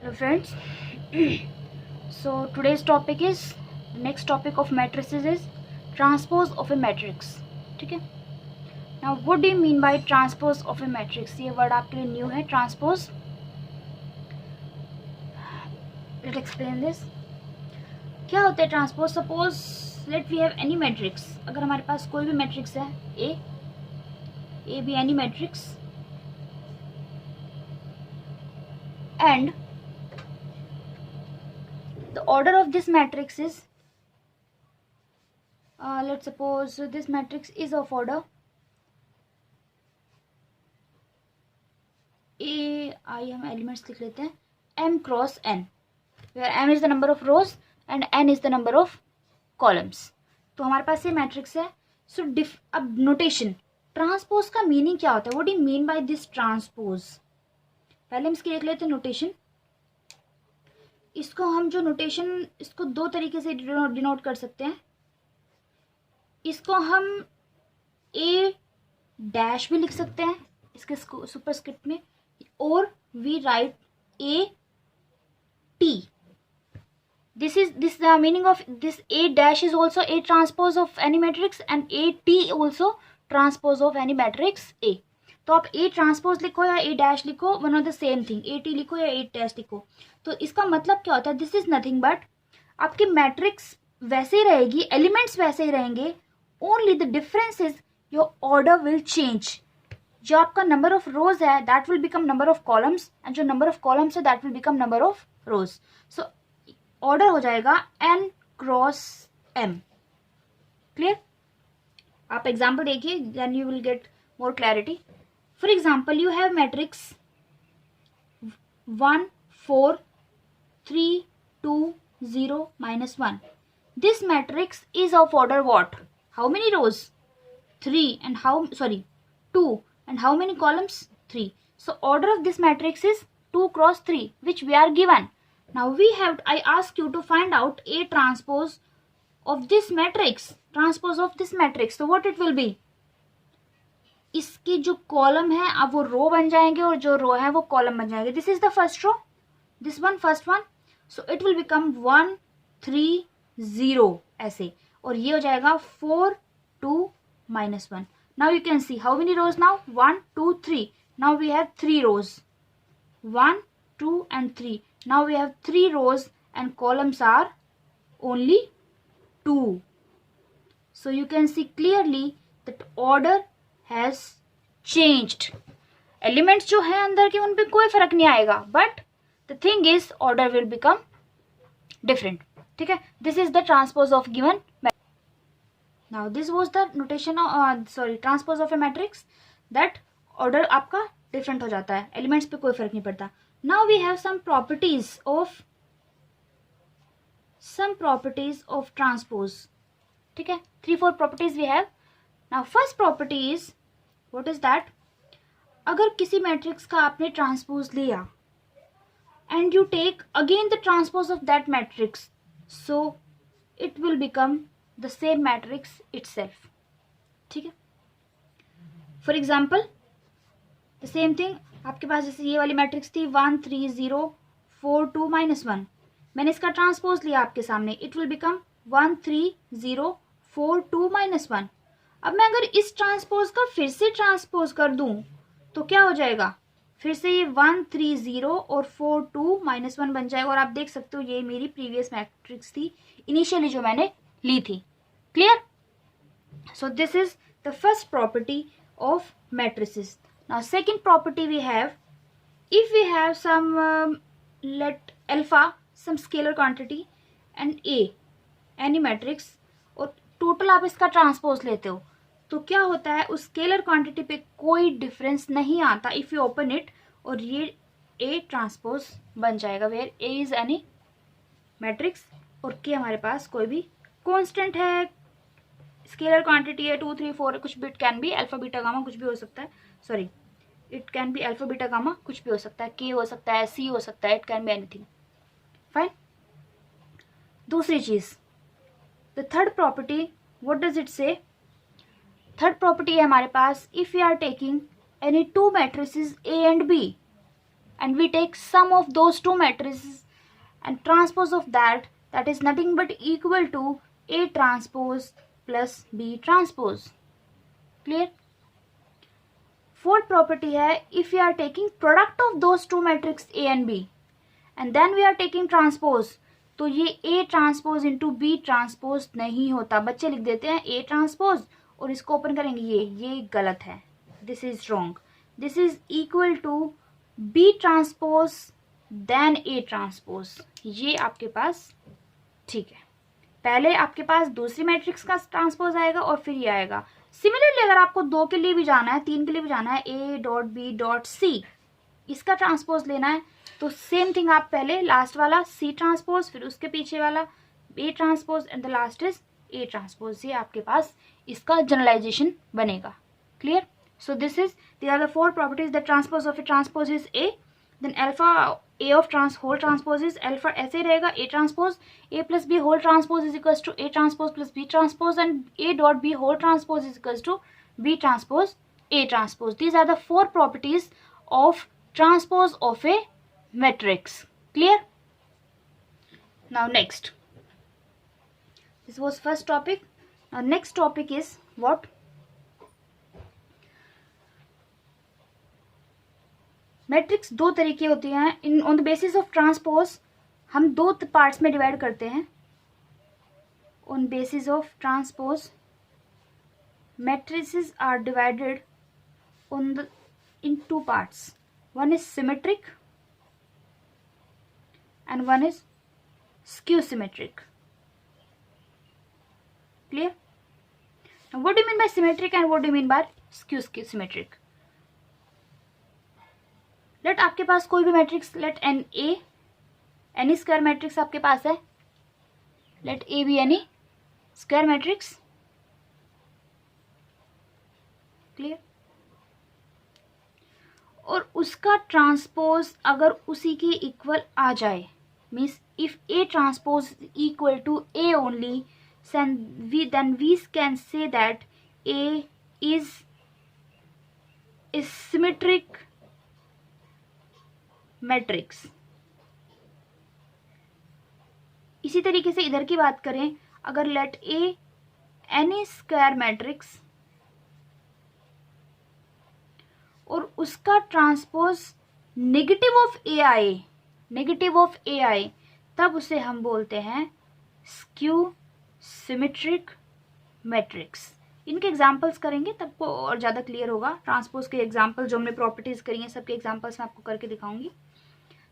Hello friends. So today's topic is, next topic of matrices is transpose of a matrix. ठीक है. Now what do you mean by transpose of a matrix? ये word आपके लिए new है, transpose. Let's explain this. क्या होता है transpose? Suppose let we have any matrix. अगर हमारे पास कोई भी matrix है, A be any matrix, and the order of this matrix is, let's suppose this matrix is of order A, हम elements लिख लेते हैं, m cross n, where m is the number of rows and n is the number of columns. तो हमारे पास ये matrix है. सो अब notation, transpose का मीनिंग क्या होता है? What do you mean by this transpose? पहले हम इसकी देख लेते हैं नोटेशन. इसको हम जो नोटेशन, इसको दो तरीके से डिनोट कर सकते हैं. इसको हम a डैश भी लिख सकते हैं इसके सुपरस्क्रिप्ट में, और we write a t. This the meaning of this. A dash is also a transpose of any matrix and a t also transpose of any matrix A. तो आप A ट्रांसपोज लिखो या A डैश लिखो, one of the same thing. A t लिखो या A dash लिखो. तो इसका मतलब क्या होता है? दिस इज नथिंग बट आपकी मैट्रिक्स वैसे ही रहेगी, एलिमेंट्स वैसे ही रहेंगे, only the difference is your order will change. जो आपका नंबर ऑफ रोज है that will become number of columns, and जो नंबर ऑफ कॉलम्स है that will become number of rows. So order हो जाएगा n क्रॉस m. क्लियर? आप example देखिए, then you will get more clarity. For example, you have matrix 1 4 3 2 0 -1. This matrix is of order what? How many rows? 3 and how, sorry, 2, and how many columns? 3. So order of this matrix is 2 cross 3, which we are given. Now I ask you to find out A transpose of this matrix. Transpose of this matrix. So what it will be? इसकी जो column है अब वो रो बन जाएंगे और जो रो है वो कॉलम बन जाएंगे. This is the first row, this one first one. So it will become 1 3 0 ऐसे, और ये हो जाएगा 4 2 -1. Now you can see how many rows now? 1 2 3. Now we have 3 rows. 1 2 and 3. Now we have 3 rows and columns are only 2. So you can see clearly that order has changed. Elements जो है अंदर के उन पे कोई फर्क नहीं आएगा, but the thing is order will become different. ठीक है? This is the transpose of given. Now this was the notation of transpose of a matrix, that order आपका different हो जाता है, elements पे कोई फर्क नहीं पड़ता. Now we have some properties of transpose. ठीक है? 3-4 properties we have. Now first property is, what is that? अगर किसी मैट्रिक्स का आपने ट्रांसपोज लिया and you take again the transpose of that matrix, so it will become the same matrix itself. ठीक है? For example, the same thing, आपके पास जैसे ये वाली मैट्रिक्स थी 1 3 0 4 2 -1. मैंने इसका ट्रांसपोज लिया आपके सामने, इट विल बिकम 1 3 0 4 2 -1. अब मैं अगर इस ट्रांसपोज का फिर से ट्रांसपोज कर दूं तो क्या हो जाएगा? फिर से ये 1 3 0 और 4 2 -1 बन जाएगा. और आप देख सकते हो ये मेरी प्रीवियस मैट्रिक्स थी इनिशियली जो मैंने ली थी. Clear? So this is the first property of matrices. Now second property we have, if we have some let alpha, some scalar quantity, and A, any matrix, और टोटल आप इसका transpose लेते हो, तो क्या होता है? उस स्केलर क्वांटिटी पे कोई डिफरेंस नहीं आता इफ यू ओपन इट, और ये A ट्रांसपोज बन जाएगा, where A is any matrix और K हमारे पास कोई भी कांस्टेंट है, स्केलर क्वांटिटी है 2 3 4, कुछ भी, it can be alpha beta gamma, कुछ भी हो सकता है. Sorry, it can be alpha beta gamma, कुछ भी हो सकता है, K हो सकता है, C हो सकता है, it can be anything. Fine. दूसरी चीज, the third property, what does it say? Third property है हमारे पास, if you are taking any 2 matrices A and B, and we take sum of those two matrices and transpose of that is nothing but equal to A transpose plus B transpose. Clear? Fourth property है, if we are taking product of those two matrix A and B and then we are taking transpose, तो ये A transpose into B transpose नहीं होता. बच्चे लिख देते हैं A transpose और इसको ओपन करेंगे ये गलत है. This is wrong. This is equal to B transpose then A transpose. ये आपके पास ठीक है. पहले आपके पास दूसरी मैट्रिक्स का ट्रांसपोज आएगा और फिर ये आएगा. सिमिलरली अगर आपको 2 के लिए भी जाना है, 3 के लिए भी जाना है, A dot B dot C, इसका ट्रांसपोज लेना है तो सेम थिंग आप पहले लास्ट वाला C ट्रांसपोज, फिर उसके पीछे वाला A transpose and the last is A transpose. ये आपके पास इसका जनरलाइजेशन बनेगा. Clear? So this is these are the 4 properties. The transpose of A transpose is A, then alpha A of whole transpose is alpha, ऐसे रहेगा A transpose. A plus B whole transpose is equals to A transpose plus B transpose and A dot B whole transpose is equals to B transpose A transpose. These are the 4 properties of transpose of a matrix. Clear? Now next, this was first topic. Now next topic is what? Matrix दो तरीके होती हैं. In on the basis of transpose हम 2 parts में divide करते हैं. On basis of transpose matrices are divided in 2 parts. One is symmetric and one is skew symmetric. Clear? Now what do you mean by symmetric and what do you mean by skew symmetric? Let आपके पास कोई भी matrix, let n a, any square matrix आपके पास है. Let a be any square matrix. Clear? और उसका transpose अगर उसी के इक्वल आ जाए, means if A transpose equal to A only, then we can say that A is symmetric matrix. इसी तरीके से इधर की बात करें, अगर let A any square matrix और उसका ट्रांसपोज नेगेटिव ऑफ ए आई, तब उसे हम बोलते हैं स्क्यू सिमेट्रिक मैट्रिक्स. इनके एग्जांपल्स करेंगे तब को और ज़्यादा क्लियर होगा. ट्रांसपोज के एग्जांपल जो हमने प्रॉपर्टीज करी हैं सबके एग्जांपल्स मैं आपको करके दिखाऊंगी.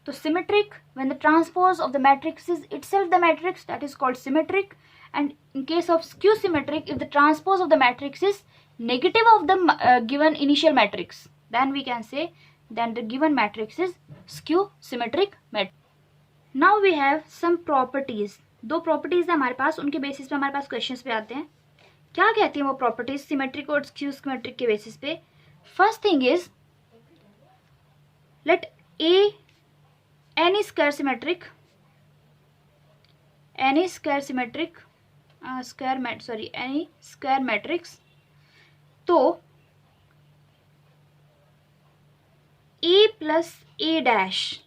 तो symmetric, when the transpose of the matrix is itself the matrix, that is called symmetric. And in case of skew symmetric, if the transpose of the matrix is negative of the given initial matrix, then we can say then the given matrix is skew symmetric matrix. Now we have some properties. 2 properties है हमारे पास, उनके basis पे हमारे पास questions पे आते हैं. क्या कहती हैं वो प्रॉपर्टीज सिमेट्रिक और स्क्यू सिमेट्रिक के बेसिस पे? First thing is let A any square symmetric any square matrix. तो A प्लस ए डैश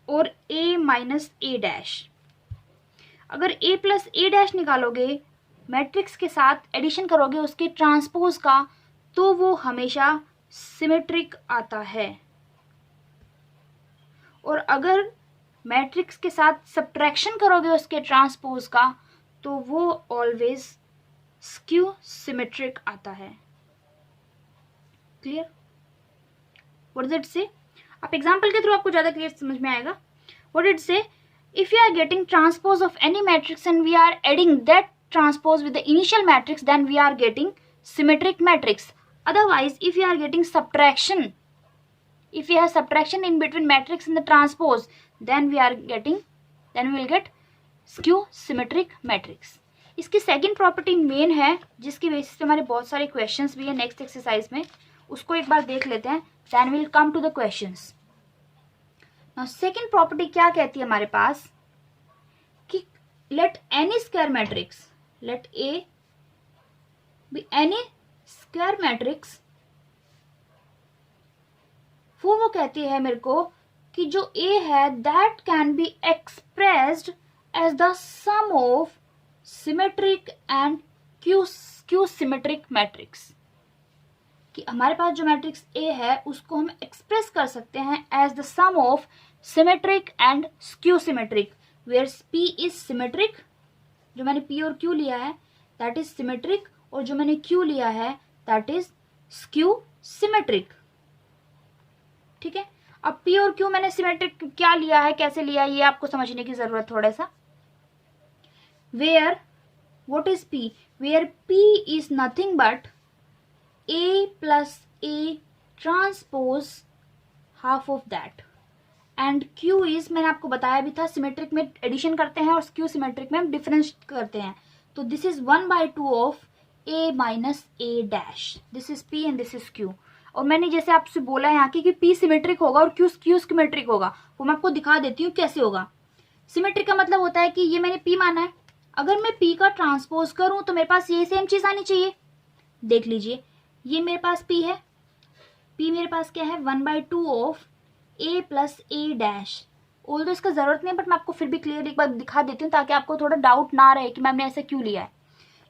और A माइनस ए डैश, अगर A प्लस ए डैश निकालोगे मैट्रिक्स के साथ एडिशन करोगे उसके ट्रांसपोज का, तो वो हमेशा सिमेट्रिक आता है. और अगर मैट्रिक्स के साथ सब्ट्रैक्शन करोगे उसके ट्रांसपोज का, तो वो ऑलवेज स्क्यू सिमेट्रिक आता है. Clear? What does it say? आप एग्जाम्पल के थ्रू आपको ज़्यादा क्लियर समझ में आएगा. What did it say? If you are getting transpose of any matrix and we are adding that transpose with the initial matrix, then we are getting symmetric matrix. Otherwise, if you are getting subtraction, if we have subtraction in between matrix and the transpose, then we will get skew symmetric matrix. इसकी second property main है जिसकी basis पे हमारे बहुत सारे questions भी है next exercise में, उसको एक बार देख लेते हैं. Then we'll come to the questions. Now second property क्या कहती है हमारे पास कि let any square matrix, let A be any square matrix. वो कहती है मेरे को कि जो A है that can be expressed as the sum of symmetric and skew symmetric matrix, कि हमारे पास जो मैट्रिक्स A है उसको हम एक्सप्रेस कर सकते हैं as the sum of symmetric and skew symmetric, where P is symmetric, जो मैंने P और Q लिया है दैट इज सिमेट्रिक, और जो मैंने Q लिया है दैट इज स्क्यू सिमेट्रिक। ठीक है, अब P और Q मैंने सिमेट्रिक क्या लिया है, कैसे लिया है, ये आपको समझने की जरूरत थोड़ा सा। Where what is P, where P is nothing but A plus A transpose half of that, and Q is, मैंने आपको बताया भी था सिमेट्रिक में एडिशन करते हैं और स्क्यू सिमेट्रिक में हम डिफरेंस करते हैं, तो this is 1/2 of A minus A dash, this is P and this is Q। और मैंने जैसे आपसे बोला है यहाँ की कि P सिमेट्रिक होगा और Q सिमेट्रिक होगा, वो मैं आपको दिखा देती हूँ कैसे होगा। सिमेट्रिक का मतलब होता है कि ये मैंने P माना है, अगर मैं P का ट्रांसपोज करूं तो मेरे पास ये सेम चीज आनी चाहिए। देख लीजिए, ये मेरे पास P है, P मेरे पास क्या है 1/2 of A plus A dash. Although इसका जरूरत नहीं है बट मैं आपको फिर भी क्लियर एक बार दिखा देती हूँ ताकि आपको थोड़ा डाउट ना रहे कि मैम ने ऐसे क्यों लिया है।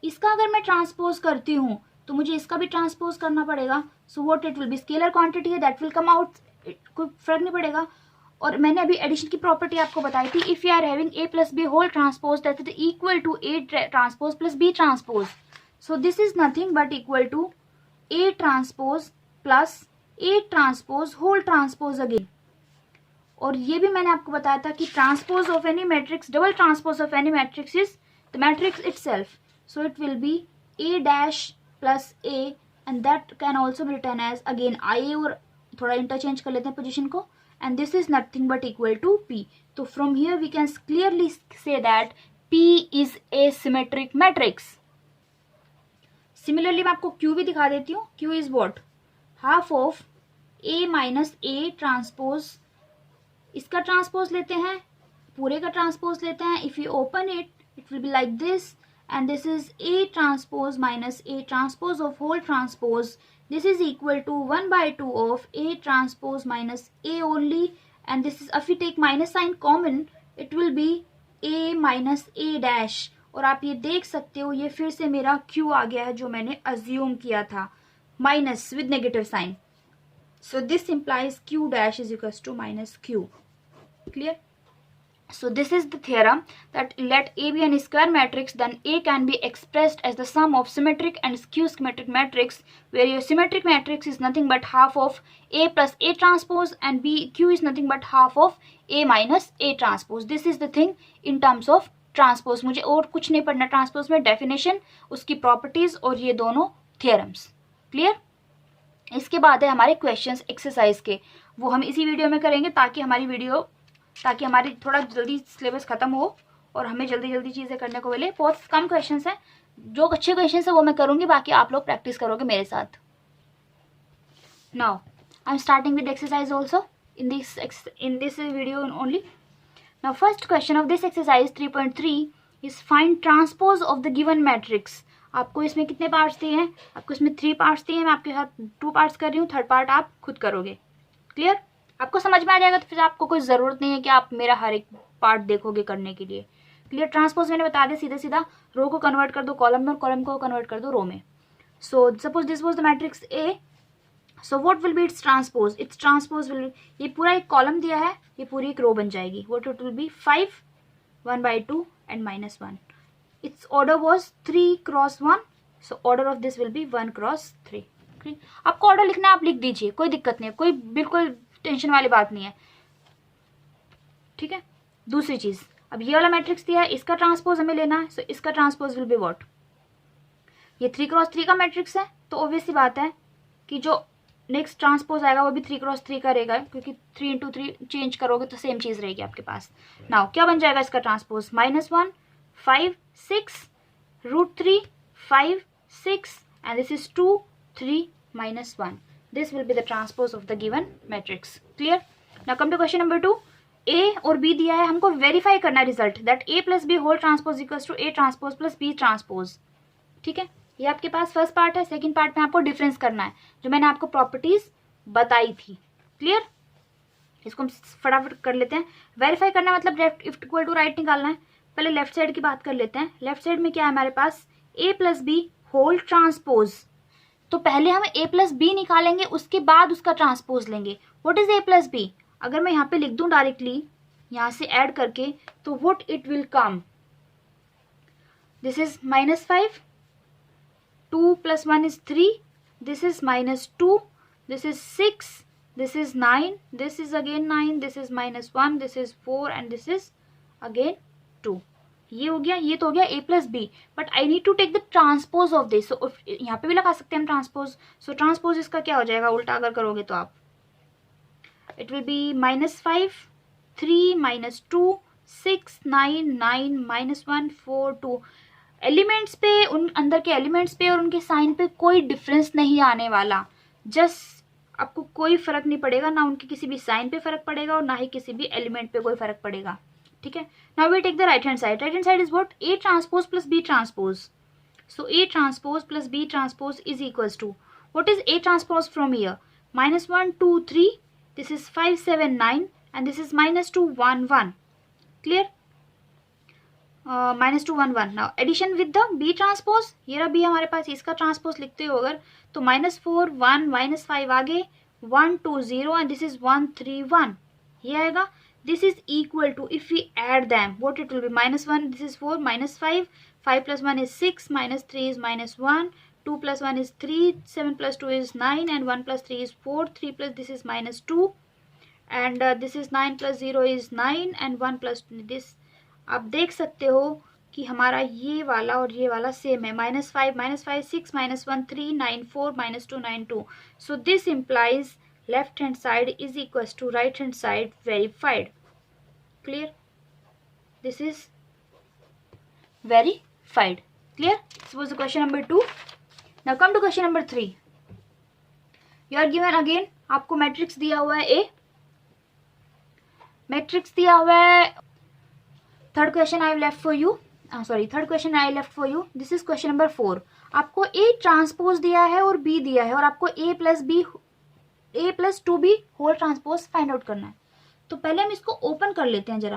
इसका अगर मैं ट्रांसपोज करती हूँ तो मुझे इसका भी ट्रांसपोज करना पड़ेगा, so what it will B scalar quantity है दैट विल कम आउट, कोई फर्क नहीं पड़ेगा। और मैंने अभी एडिशन की प्रॉपर्टी आपको बताई थी, if you are having A plus B whole transpose that is equal to A transpose plus B transpose, so this is nothing but equal to A transpose plus A transpose whole transpose again. और ये भी मैंने आपको बताया था कि transpose of any matrix, double transpose of any matrix is the matrix itself, so it will be A dash plus A and that can also be return as again IA, और थोड़ा इंटरचेंज कर लेते हैं position को, and this is nothing but equal to P। तो from here we can clearly see that P is a symmetric matrix. Similarly मैं आपको Q भी दिखा देती हूँ, Q is what half of A minus A transpose, इसका transpose लेते हैं, पूरे का ट्रांसपोज लेते हैं, if you open it it will be like this, and this is A transpose minus A transpose of whole transpose, this is equal to 1/2 of A transpose minus A only, and this is if you take minus sign common it will be A minus A dash. और आप ये देख सकते हो ये फिर से मेरा Q आ गया है जो मैंने अज्यूम किया था, minus with negative sign, so this implies Q dash is equals to minus Q। Clear? So this is the theorem that let A be an square matrix, then A can be expressed as the sum of symmetric and skew symmetric matrix, where your symmetric matrix is nothing but half of A plus A transpose and Q is nothing but half of A minus A transpose. This is the thing in terms of transpose. मुझे और कुछ नहीं पढ़ना transpose में, definition, उसकी properties और ये दोनों थियरम्स। क्लियर? इसके बाद है हमारे क्वेश्चंस एक्सरसाइज के, वो हम इसी वीडियो में करेंगे ताकि हमारी थोड़ा जल्दी सिलेबस खत्म हो और हमें जल्दी जल्दी चीज़ें करने को मिले। बहुत कम क्वेश्चंस हैं, जो अच्छे क्वेश्चंस है वो मैं करूँगी, बाकी आप लोग प्रैक्टिस करोगे मेरे साथ। Now I am starting with exercise also in this video only. Now first question of this exercise 3.3 is find transpose of the given matrix. आपको इसमें कितने पार्ट्स दिए हैं? आपको इसमें 3 पार्ट्स दिए हैं, मैं आपके साथ 2 पार्ट्स कर रही हूँ, थर्ड पार्ट आप खुद करोगे। क्लियर? आपको समझ में आ जाएगा तो फिर आपको कोई ज़रूरत नहीं है कि आप मेरा हर एक पार्ट देखोगे करने के लिए। क्लियर? ट्रांसपोज मैंने बता दिया, सीधा सीधा रो को कन्वर्ट कर दो कॉलम में और कॉलम को कन्वर्ट कर दो रो में। So suppose this was the matrix A, so what will B it's transpose? It's transpose will, ये पूरा एक कॉलम दिया है, ये पूरी एक रो बन जाएगी। What it will B 5, 1/2 and -1। It's order was 3 cross 1, so order of this will be 1 cross 3। आपको ऑर्डर लिखना है, आप लिख दीजिए, कोई दिक्कत नहीं है, कोई बिल्कुल टेंशन वाली बात नहीं है। ठीक है? दूसरी चीज, अब ये वाला मैट्रिक्स दिया है, इसका ट्रांसपोज हमें लेना है, सो इसका ट्रांसपोज विल बी व्हाट? ये 3 क्रॉस 3 का मैट्रिक्स है, तो ऑब्वियस सी बात है कि जो नेक्स्ट ट्रांसपोज आएगा वो भी 3 क्रॉस 3 का रहेगा, क्योंकि 3 × 3 चेंज करोगे तो सेम चीज रहेगी आपके पास। नाउ क्या बन जाएगा इसका transpose? -1, 5, 6, √3, 5, 6 and this is 2, 3, -1. This will be the transpose of the given matrix. Clear? Now come to question number 2. A और B दिया है, हमको वेरीफाई करना है result that A plus B whole transpose equals to A transpose plus B transpose. ठीक है? ये आपके पास फर्स्ट पार्ट है। सेकंड पार्ट में आपको डिफरेंस करना है, जो मैंने आपको प्रॉपर्टीज बताई थी। क्लियर? इसको हम फटाफट कर लेते हैं। वेरीफाई करना मतलब लेफ्ट इक्वल टू राइट निकालना है। पहले लेफ्ट साइड की बात कर लेते हैं। लेफ्ट साइड में क्या है हमारे पास, a plus B whole transpose. तो पहले हम a प्लस बी निकालेंगे, उसके बाद उसका ट्रांसपोज लेंगे। What is a plus B? अगर मैं यहाँ पे लिख दूं डायरेक्टली यहाँ से ऐड करके, तो what it will come, this is -5, 2 + 1 is 3, this is -2, this is 6, this is 9, this is again 9, this is -1, this is 4 and this is again 2. ये हो गया, ये तो हो गया a plus B, but I need to take the transpose of this. So यहाँ पे भी लगा सकते हैं हम ट्रांसपोज। सो ट्रांसपोज इसका क्या हो जाएगा उल्टा अगर करोगे तो आप, इट विल बी -5, 3, -2, 6, 9, 9, -1, 4, 2। एलिमेंट्स पे, उन अंदर के एलिमेंट्स पे और उनके साइन पे कोई डिफरेंस नहीं आने वाला। जस्ट आपको कोई फर्क नहीं पड़ेगा, ना उनके किसी भी साइन पे फर्क पड़ेगा और ना ही किसी भी एलिमेंट पे कोई फर्क पड़ेगा। ठीक है, now we take the right hand side. Right hand side is what, A transpose plus B transpose. So A transpose plus B transpose is equals to, what is A transpose from here, -1, 2, 3, this is 5, 7, 9 and this is -2, 1, 1. Clear? -2, 1, 1. Now addition with the B transpose. ये रहा B हमारे पास, इसका transpose लिखते हो अगर तो -4, 1, -5 आगे 1, 2, 0 and this is 1, 3, 1. ये आएगा. This is equal to, if we add them, what it will be, -1, this is 4, -5, 5 plus 1 is 6, -3 is -1, 2 plus 1 is 3, 7 plus 2 is 9 and 1 plus 3 is 4, 3 plus this is -2 and this is 9 plus 0 is 9 and 1 plus this. आप देख सकते हो कि हमारा ये वाला और ये वाला सेम है, -5, 6, -1, 3, 9, 4, -2, 9, 2. So this implies left hand side is equals to right hand side verified. Clear? This is verified. Clear? This was the question number 2. Now come to question number 3. You are given again, आपको matrix दिया हुआ है A, matrix दिया हुआ है. Third question I left for you, third question I left for you. This is question number 4. आपको A transpose दिया है और B दिया है और आपको A plus 2B whole transpose find out करना है. तो पहले हम इसको ओपन कर लेते हैं जरा.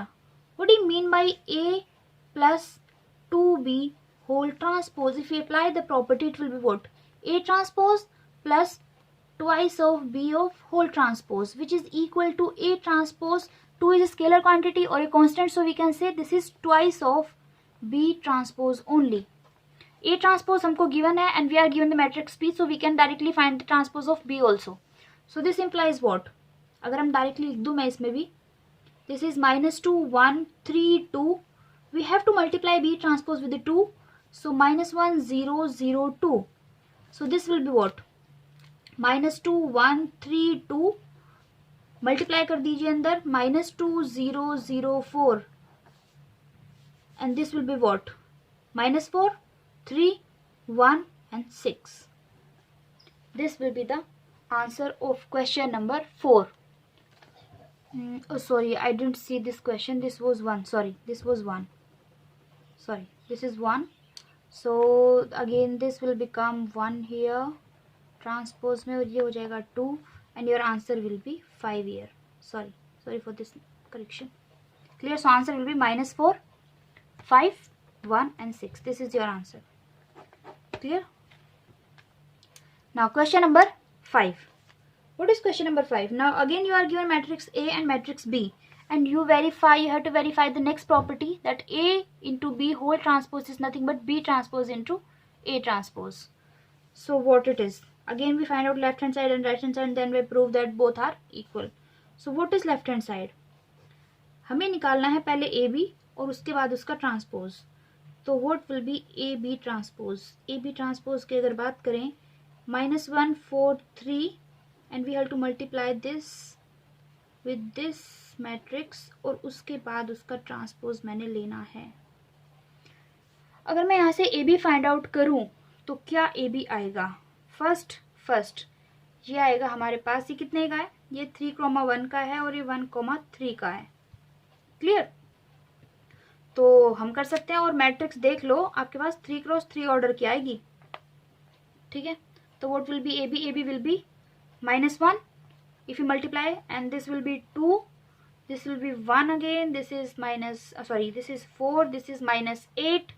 What do you mean by A plus 2B whole transpose? If you apply the property it will be what, A transpose plus twice of B of whole transpose, which is equal to A transpose. 2 is a scalar quantity or a constant, so we can say this is twice of B transpose only. A transpose हमको given है and we are given the matrix B, so we can directly find the transpose of B also. So this implies what? अगर हम directly लिख दूँ मैं इसमें भी, this is -2, 1, 3, 2. We have to multiply B transpose with the 2, so -1, 0, 0, 2. So this will be what? -2, 1, 3, 2. Multiply कर दीजिए अंदर, -2, 0, 0, 4 and this will be what, -4, 3, 1 and 6. This will be the answer of question number 4. Oh sorry, I didn't see this question. This was 1. Sorry, this was 1. Sorry, this is 1. So again this will become 1 here transpose में, और ये हो जाएगा 2 and your answer will be 5 here. Sorry for this correction. Clear? So answer will be -4, 5, 1 and 6. This is your answer. Clear? Now question number 5. What is question number 5? Now again you are given matrix A and matrix B and you have to verify the next property, that A into B whole transpose is nothing but B transpose into A transpose. So what it is? Again we find out left hand side and right hand side and then we prove that both are equal. So what is left hand side? हमें निकालना है पहले AB और उसके बाद उसका transpose. तो what will be AB transpose? AB transpose की अगर बात करें, -1, 4, 3 and we have to multiply this with this matrix और उसके बाद उसका ट्रांसपोज मैंने लेना है. अगर मैं यहाँ से AB फाइंड आउट करूँ तो क्या AB आएगा? फर्स्ट ये आएगा हमारे पास, ये कितने का है, ये 3, 1 का है और ये 1, 3 का है. क्लियर? तो हम कर सकते हैं और मैट्रिक्स देख लो, आपके पास 3 क्रॉस 3 ऑर्डर की आएगी. ठीक है, तो what will B AB? AB will be -1 if you multiply, and this will be 2, this will be 1 again, this is minus, this is 4, this is minus 8,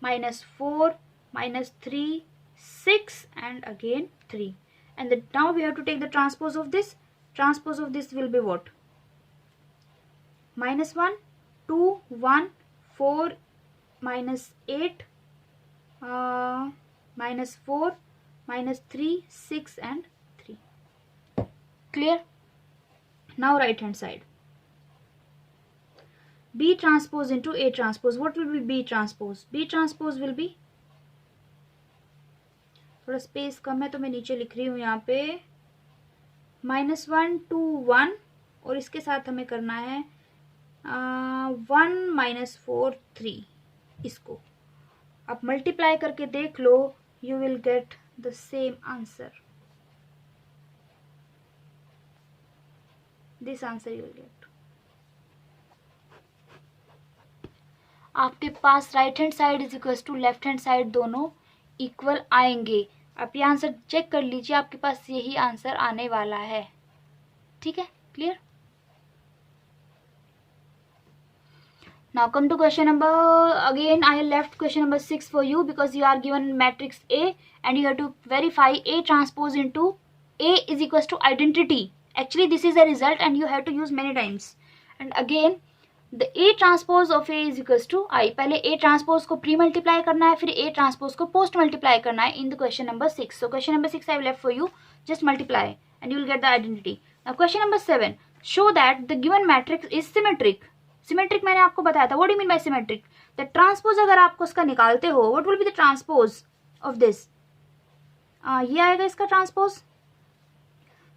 minus 4, minus 3, 6, and again 3. And now we have to take the transpose of this. Transpose of this will be what? Minus 1, 2, 1, 4, minus 8, minus 4, minus 3, 6, and 3. Clear? Now right hand side. B transpose into A transpose. What will be B transpose? B transpose will be, थोड़ा space कम है तो मैं नीचे लिख रही हूँ यहाँ पे, -1 2 1, और इसके साथ हमें करना है 1 -4 3. इसको आप मल्टीप्लाई करके देख लो, you will get the same answer. This answer you will get. आपके पास right hand side is equal to left hand side दोनों इक्वल आएंगे. आप ये आंसर चेक कर लीजिए, आपके पास यही आंसर आने वाला है. ठीक है, clear? Now come to question number, again I left question number 6 for you because you are given matrix A and you have to verify A transpose into A is equals to identity. Actually this is a result and you have to use many times. And again the A transpose of A is equals to I. पहले A transpose को pre multiply करना है, फिर A transpose को post multiply करना है in the question number 6. So question number 6 I have left for you. Just multiply and you will get the identity. Now question number 7. Show that the given matrix is symmetric. Symmetric मैंने आपको बताया था. What do mean by symmetric? The transpose अगर आपको इसका निकालते हो, what will be the transpose of this? ये आएगा इसका ट्रांसपोज.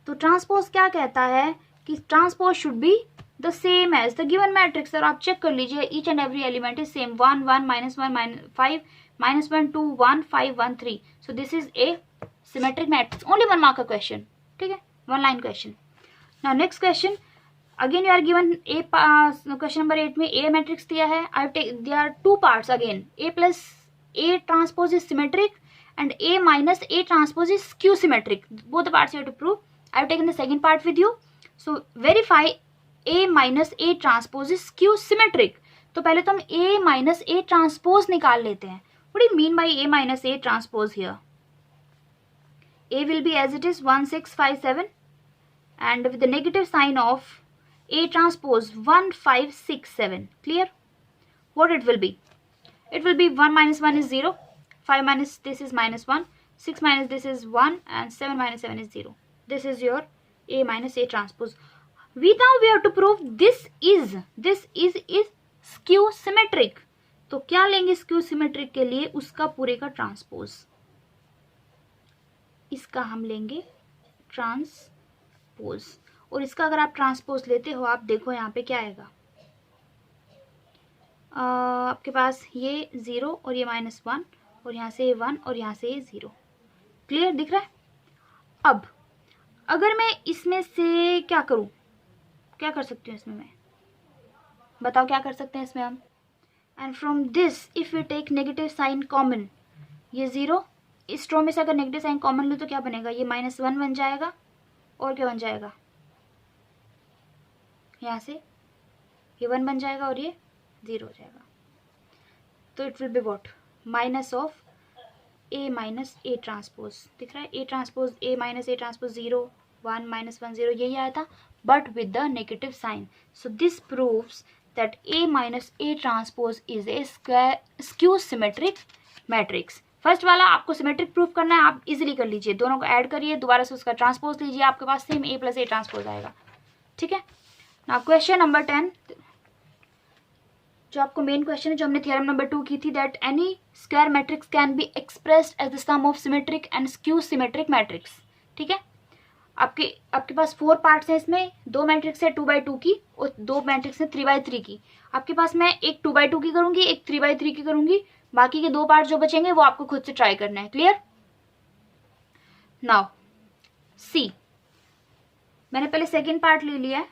तो ट्रांसपोज क्या कहता है कि transpose should be the same as the given matrix. और आप चेक कर लीजिए, each and every element is same. 1 1 -1 -5 -1 2 1 5 1 3. So this is a symmetric matrix. Only 1 mark का क्वेश्चन. ठीक है, 1 line question. Now next question. Again you are given A, question number 8 में A matrix दिया है. I have taken, there are two parts again. A plus A transpose is symmetric and A minus A transpose is skew symmetric. Both the parts you have to prove. I have taken the second part with you. So verify A minus A transpose is skew symmetric. तो पहले तो हम A minus A transpose निकाल लेते हैं. What do you mean by A minus A transpose here? A will be as it is 1 6 5 7 and with the negative sign of A transpose 1 5 6 7. Clear? What it will be? It will be 1 minus 1 is 0, 5 minus this is minus 1, 6 minus this is 1, and 7 minus 7 is 0. This is your A minus A transpose. Now we have to prove this is skew symmetric. तो क्या लेंगे skew symmetric के लिए? उसका पूरे का transpose. इसका हम लेंगे ट्रांसपोज. और इसका अगर आप ट्रांसपोज लेते हो, आप देखो यहाँ पे क्या आएगा. आपके पास ये 0 और ये -1 और यहाँ से 1 और यहाँ से 0. क्लियर दिख रहा है? अब अगर मैं इसमें से क्या करूँ, क्या कर सकती हूँ इसमें मैं? बताओ क्या कर सकते हैं इसमें हम? And from this if we take negative sign common, ये 0, इस रो में से अगर नेगेटिव साइन कॉमन लो तो क्या बनेगा? ये -1 बन जाएगा. और क्या बन जाएगा? यहाँ से ये 1 बन जाएगा और ये 0 हो जाएगा. तो it will be what? Minus of A minus A transpose. दिख रहा है? A transpose A minus A transpose 0 1 -1 0 यही आया था, but with the negative sign. So this proves that A minus A transpose is a skew symmetric matrix. First वाला आपको symmetric proof करना है, आप इजीली कर लीजिए. दोनों को ऐड करिए, दोबारा से उसका ट्रांसपोज लीजिए, आपके पास same A plus A transpose आएगा. ठीक है. Now question number 10, जो आपको मेन क्वेश्चन है, जो हमने थ्योरम नंबर 2 की थी, that any square matrix can be expressed as the sum of symmetric and skew symmetric matrix. ठीक है. आपके पास 4 पार्ट्स हैं इसमें. 2 मैट्रिक्स है 2x2 की और 2 मैट्रिक्स है 3x3 की. आपके पास मैं एक 2x2 की करूंगी, एक 3x3 की करूंगी. बाकी के 2 पार्ट जो बचेंगे वो आपको खुद से ट्राई करना है. क्लियर? नाउ सी, मैंने पहले सेकेंड पार्ट ले लिया है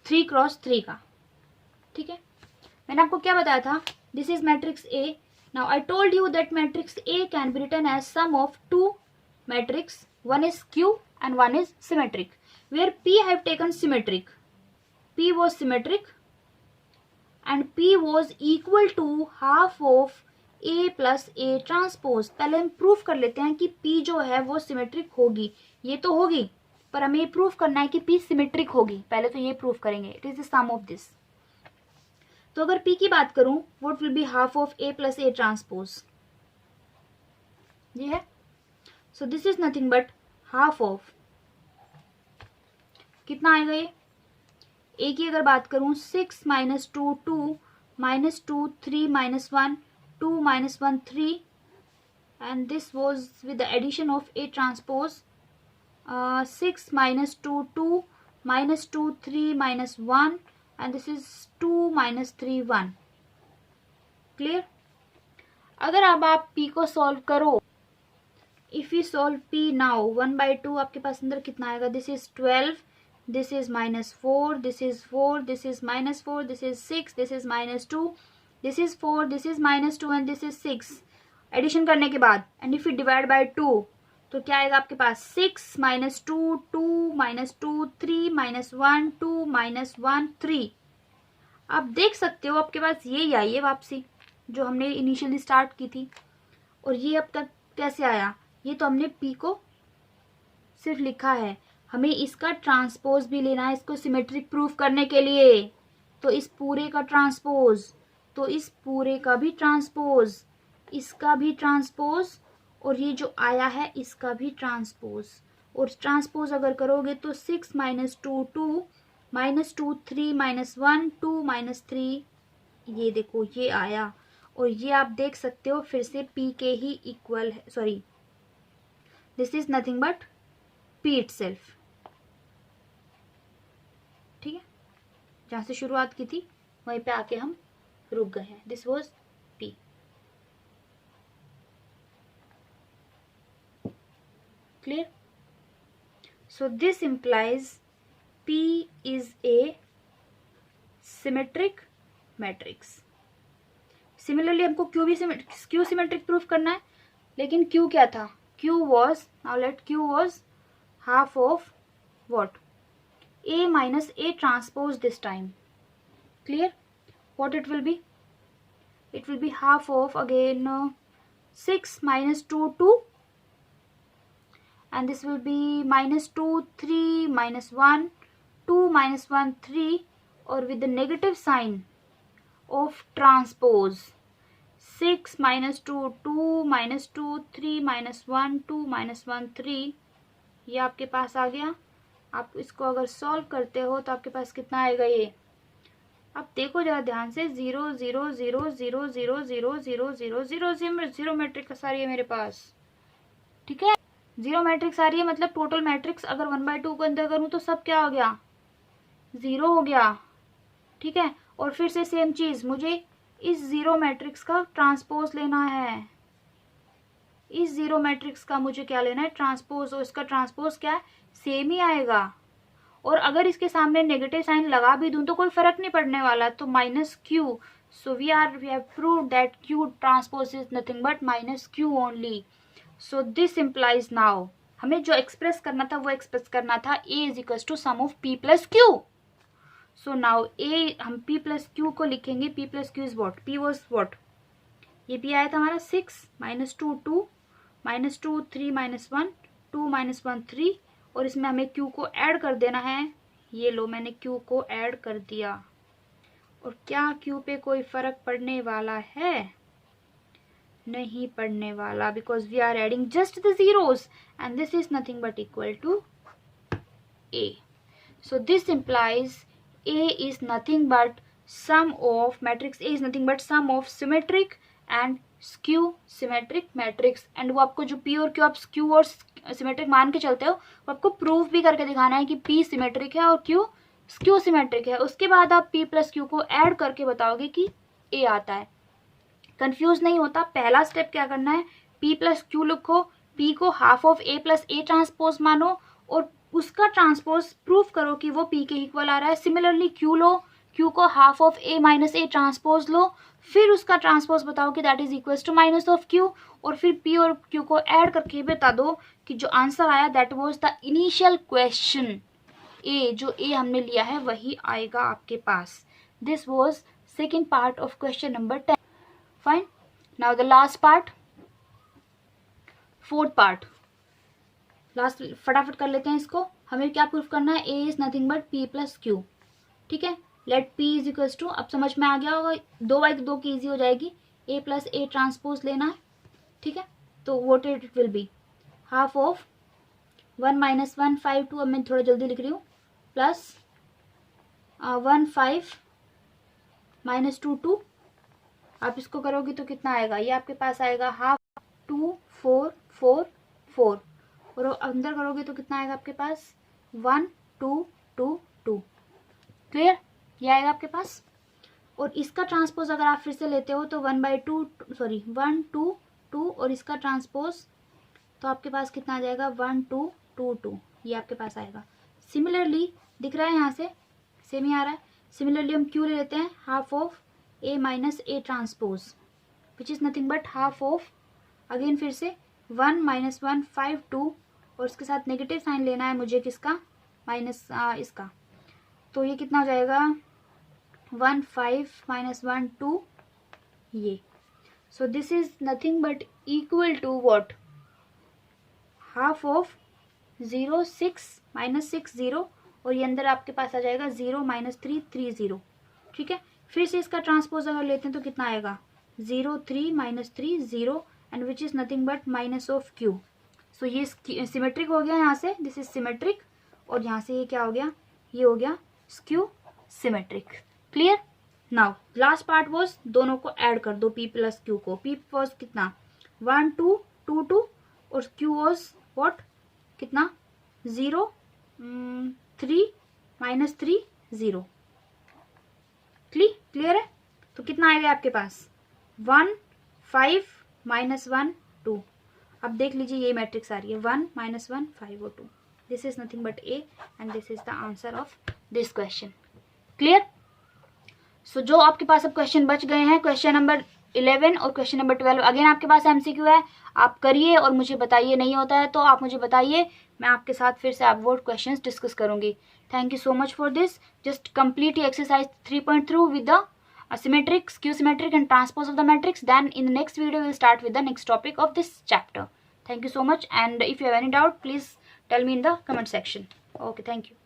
3x3 का. ठीक है. मैंने आपको क्या बताया था? This is matrix A. Now I told you that matrix A can be written as sum of 2 matrix. One is skew and one is symmetric. Where P I have taken symmetric. P was symmetric and P was equal to half of A plus A transpose. पहले हम proof कर लेते हैं कि P जो है वो symmetric होगी. ये तो होगी, पर हमें ये प्रूफ करना है कि P सिमेट्रिक होगी. पहले तो ये प्रूफ करेंगे. It is the sum of this. तो अगर P की बात करूं, what will be half of A plus A transpose. ये है. So this is nothing but half of, कितना आएगा ये. ए की अगर बात करूं, 6 minus 2 2 minus 2 3 minus 1 2 minus 1 3 and this was with the addition of A transpose. 6 minus 2 2 minus 2 3 minus 1 and this is 2 minus 3 1. Clear. अगर अब आप P को सॉल्व करो, if you solve P now 1/2 आपके पास अंदर कितना आएगा. This is 12, this is minus 4, this is 4, this is minus 4, this is 6, this is minus 2, this is 4, this is minus 2 and this is 6. Addition करने के बाद and if you divide by 2 तो क्या आएगा आपके पास. 6 माइनस 2 2 माइनस 2 3 माइनस 1 2 माइनस 1 3. आप देख सकते हो आपके पास ये आई है वापसी जो हमने इनिशियली स्टार्ट की थी. और ये अब तक कैसे आया. ये तो हमने P को सिर्फ लिखा है, हमें इसका ट्रांसपोज भी लेना है इसको सिमेट्रिक प्रूफ करने के लिए. तो इस पूरे का ट्रांसपोज, तो इस पूरे का भी ट्रांसपोज, इसका भी ट्रांसपोज और ये जो आया है इसका भी ट्रांसपोज. और ट्रांसपोज अगर करोगे तो 6 माइनस 2 2 माइनस 2 3 माइनस 1 2 माइनस 3. ये देखो ये आया और ये आप देख सकते हो फिर से P के ही इक्वल है. Sorry, this is nothing but P itself. ठीक है, जहां से शुरुआत की थी वहीं पे आके हम रुक गए हैं. This was P. Clear. So this implies P is a symmetric matrix. Similarly हमको Q भी Q सिमेट्रिक प्रूफ करना है, लेकिन Q क्या था. Q was, now let Q was half of what. A minus A transpose this time. Clear. What it will be. It will be half of again 6 minus 2 2 and this will be minus 2 3 minus 1 2 minus 1 3 or with the negative sign of transpose. 6 minus 2 2 minus 2 3 minus 1 2 minus 1 3. ये आपके पास आ गया. आप इसको अगर solve करते हो तो आपके पास कितना आएगा. ये आप देखो जरा ध्यान से. 0 0 0 0 0 0 0 0 0 0 मैट्रिक्स आ रही है मेरे पास. ठीक है, 0 मैट्रिक्स आ रही है, मतलब टोटल मैट्रिक्स अगर 1/2 को अंदर करूं तो सब क्या हो गया. 0 हो गया. ठीक है, और फिर से सेम चीज, मुझे इस 0 मैट्रिक्स का ट्रांसपोज लेना है. इस 0 मैट्रिक्स का मुझे क्या लेना है. ट्रांसपोज. और इसका ट्रांसपोज क्या है, सेम ही आएगा. और अगर इसके सामने नेगेटिव साइन लगा भी दूं तो कोई फर्क नहीं पड़ने वाला. तो minus Q. So we have proved that Q transpose is nothing but minus Q only. So this implies now हमें जो एक्सप्रेस करना था वो एक्सप्रेस करना था A is equal to sum of P plus Q. So now A हम P plus Q को लिखेंगे. P plus Q is what. P was what. ये P आया था हमारा 6 माइनस 2 2 माइनस 2 3 माइनस 1 2 माइनस 1 3 और इसमें हमें Q को ऐड कर देना है. ये लो मैंने Q को ऐड कर दिया. और क्या Q पे कोई फर्क पड़ने वाला है. नहीं पड़ने वाला, because we are adding just the zeros and this is nothing but equal to A. So this implies A is nothing but sum of matrix A is nothing but sum of symmetric and skew symmetric matrix. and वो आपको जो P और Q आप skew और symmetric मान के चलते हो वो आपको प्रूफ भी करके दिखाना है कि P सिमेट्रिक है और Q skew सिमेट्रिक है. उसके बाद आप P प्लस Q को ऐड करके बताओगे कि A आता है. कंफ्यूज नहीं होता. पहला स्टेप क्या करना है, P प्लस Q लिखो, P को half of A plus A transpose मानो और उसका ट्रांसपोज प्रूफ करो कि वो P के इक्वल आ रहा है. सिमिलरली Q लो, क्यू को half of A minus A transpose लो, फिर उसका ट्रांसपोज बताओ कि that is equal to minus of Q, और फिर पी और क्यू को ऐड करके बता दो कि जो आंसर आया that was the initial question A, जो ए हमने लिया है वही आएगा आपके पास. This was second part of question number 10. Fine. Now the last part, fourth part. Last फटाफट कर लेते हैं इसको. हमें क्या प्रूफ करना है? A is nothing but P plus Q. ठीक है. Let P is equals to, अब समझ में आ गया होगा, 2/2 की इजी हो जाएगी. ए प्लस ए ट्रांसपोज लेना है. ठीक है. तो what it will be, half of 1 minus 1 5 2, अब मैं थोड़ा जल्दी लिख रही हूँ, प्लस 1 5 माइनस 2 2. आप इसको करोगे तो कितना आएगा? ये आपके पास आएगा हाफ 2 4 4 4, और अंदर करोगे तो कितना आएगा आपके पास? 1 2 2 2. क्लियर? ये आएगा आपके पास. और इसका ट्रांसपोज अगर आप फिर से लेते हो तो 1/2 सॉरी 1 2 2, और इसका ट्रांसपोज तो आपके पास कितना आ जाएगा? 1 2 2 2. ये आपके पास आएगा. सिमिलरली दिख रहा है यहाँ से, सेम ही आ रहा है. सिमिलरली हम क्यू ले लेते हैं, half of A minus A transpose which is nothing but half of, again फिर से 1 माइनस 1 5 2, और इसके साथ नेगेटिव साइन लेना है मुझे, किसका? माइनस इसका. तो ये कितना हो जाएगा? 1 5 माइनस 1 2, ये. So this is nothing but equal to what? Half of 0 6 minus 6 0, और ये अंदर आपके पास आ जाएगा 0 माइनस 3 3 0. ठीक है. फिर से इसका ट्रांसपोज अगर लेते हैं तो कितना आएगा? 0 3 minus 3 0, and which is nothing but minus of Q. So ये सिमेट्रिक हो गया यहाँ से, दिस इज सिमेट्रिक, और यहाँ से ये क्या हो गया? ये हो गया skew symmetric. Clear? Now last part was, दोनों को ऐड कर दो, p प्लस क्यू को. p वॉज कितना? 1 2 2 2, और q वॉज व्हाट? कितना? 0 3 माइनस 3 0. क्लियर है? तो कितना आएगा आपके पास? 1 5 माइनस 1 2. अब देख लीजिए ये मैट्रिक्स आ रही है, 1 माइनस 1 5 और 2. This is nothing but A, and this is the answer of this question. Clear? So जो आपके पास अब क्वेश्चन बच गए हैं, क्वेश्चन नंबर 11 और क्वेश्चन नंबर 12, अगेन आपके पास एमसीक्यू है. आप करिए और मुझे बताइए. नहीं होता है तो आप मुझे बताइए, मैं आपके साथ फिर से आप वो क्वेश्चंस डिस्कस करूंगी. Thank you so much for this. Just complete exercise 3.3 with the symmetric, skew symmetric and transpose of the matrix. Then in the next video we will start with the next topic of this chapter. Thank you so much, and if you have any doubt please tell me in the comment section. Okay, thank you.